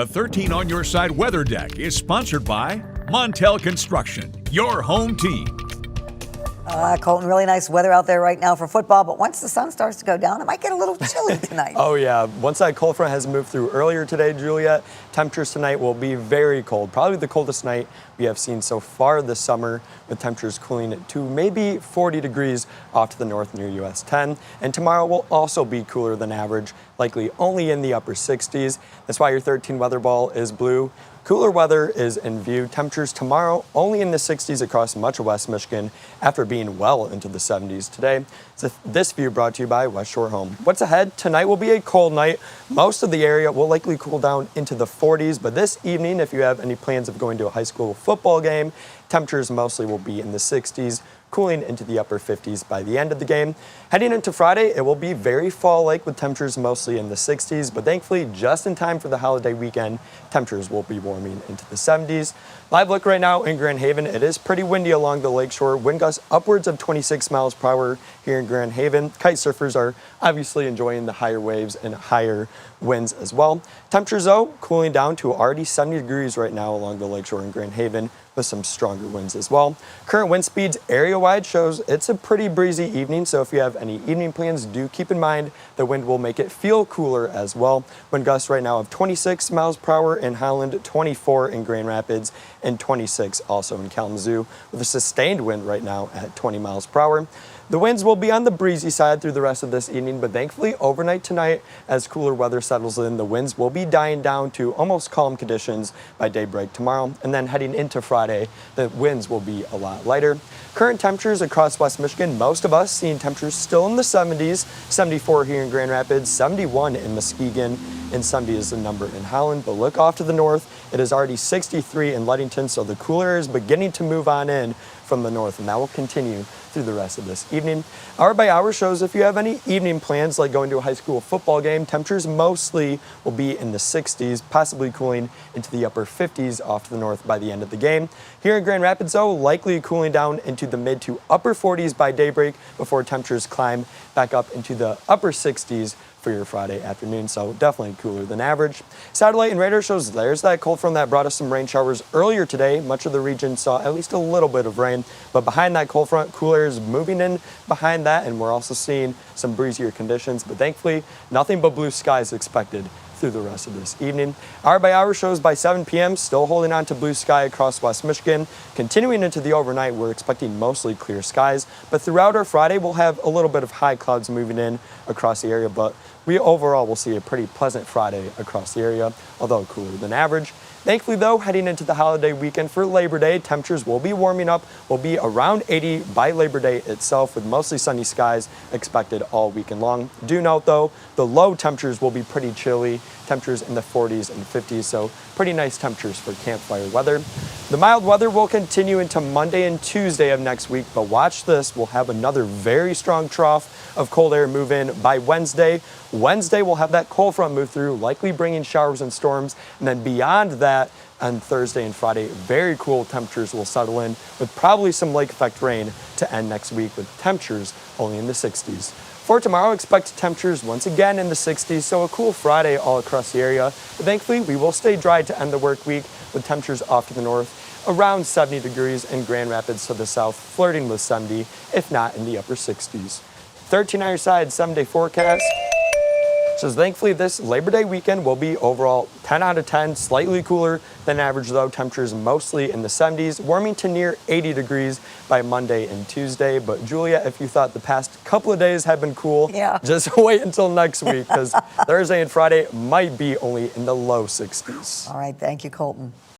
A 13 on Your Side weather deck is sponsored by Montel Construction, your home team. Colton, really nice weather out there right now for football, but once the sun starts to go down, it might get a little chilly tonight. Oh yeah, once that cold front has moved through earlier today, Juliet, temperatures tonight will be very cold. Probably the coldest night we have seen so far this summer, with temperatures cooling to maybe 40 degrees off to the north near US 10. And tomorrow will also be cooler than average, likely only in the upper 60s. That's why your 13 weather ball is blue. Cooler weather is in view. Temperatures tomorrow only in the 60s across much of West Michigan after being well into the 70s today. So this view brought to you by West Shore Home. What's ahead? Tonight will be a cold night. Most of the area will likely cool down into the 40s, but this evening, if you have any plans of going to a high school football game, temperatures mostly will be in the 60s, cooling into the upper 50s by the end of the game. Heading into Friday, it will be very fall-like with temperatures mostly in the 60s, but thankfully just in time for the holiday weekend, temperatures will be warming into the 70s. Live look right now in Grand Haven. It is pretty windy along the lakeshore. Wind gusts upwards of 26 miles per hour here in Grand Haven. Kite surfers are obviously enjoying the higher waves and higher winds as well. Temperatures though cooling down to already 70 degrees right now along the lakeshore in Grand Haven with some stronger winds as well. Current wind speeds area-wide shows it's a pretty breezy evening, so if you have any evening plans, do keep in mind the wind will make it feel cooler as well. Wind gusts right now of 26 miles per hour in Highland, 24 in Grand Rapids, and 26 also in Kalamazoo, with a sustained wind right now at 20 miles per hour. The winds will be on the breezy side through the rest of this evening, but thankfully overnight tonight, as cooler weather settles in, the winds will be dying down to almost calm conditions by daybreak tomorrow. And then heading into Friday, the winds will be a lot lighter. Current temperatures across West Michigan, most of us seeing temperatures still in the 70s, 74 here in Grand Rapids, 71 in Muskegon, and 70 is the number in Howland. But look off to the north, it is already 63 in Ludington, so the cooler is beginning to move on in from the north, and that will continue through the rest of this evening. Hour by hour shows if you have any evening plans like going to a high school football game, temperatures mostly will be in the 60s, possibly cooling into the upper 50s off to the north by the end of the game. Here in Grand Rapids though, likely cooling down into the mid to upper 40s by daybreak before temperatures climb back up into the upper 60s for your Friday afternoon, so definitely cooler than average. Satellite and radar shows there's that cold front that brought us some rain showers earlier today. Much of the region saw at least a little bit of rain, but behind that cold front, cooler is moving in behind that, and we're also seeing some breezier conditions, but thankfully nothing but blue skies expected through the rest of this evening. Hour by hour shows by 7 p.m. still holding on to blue sky across West Michigan. Continuing into the overnight, we're expecting mostly clear skies, but throughout our Friday, we'll have a little bit of high clouds moving in across the area, but we overall will see a pretty pleasant Friday across the area, although cooler than average. Thankfully though, heading into the holiday weekend for Labor Day, temperatures will be warming up, will be around 80 by Labor Day itself, with mostly sunny skies expected all weekend long. Do note though, the low temperatures will be pretty chilly, temperatures in the 40s and 50s, so pretty nice temperatures for campfire weather. The mild weather will continue into Monday and Tuesday of next week, but watch this, we'll have another very strong trough of cold air move in by Wednesday. Wednesday we'll have that cold front move through, likely bringing showers and storms, and then beyond that, on Thursday and Friday, very cool temperatures will settle in with probably some lake effect rain to end next week with temperatures only in the 60s. For tomorrow, expect temperatures once again in the 60s, so a cool Friday all across the area. But thankfully, we will stay dry to end the work week with temperatures off to the north, around 70 degrees in Grand Rapids to the south, flirting with 70, if not in the upper 60s. 13 on your side, 7-day forecast. So thankfully this Labor Day weekend will be overall 10 out of 10, slightly cooler than average though, temperatures mostly in the 70s, warming to near 80 degrees by Monday and Tuesday. But Julia, if you thought the past couple of days have been cool, just wait until next week, because Thursday and Friday might be only in the low 60s. All right, thank you, Colton.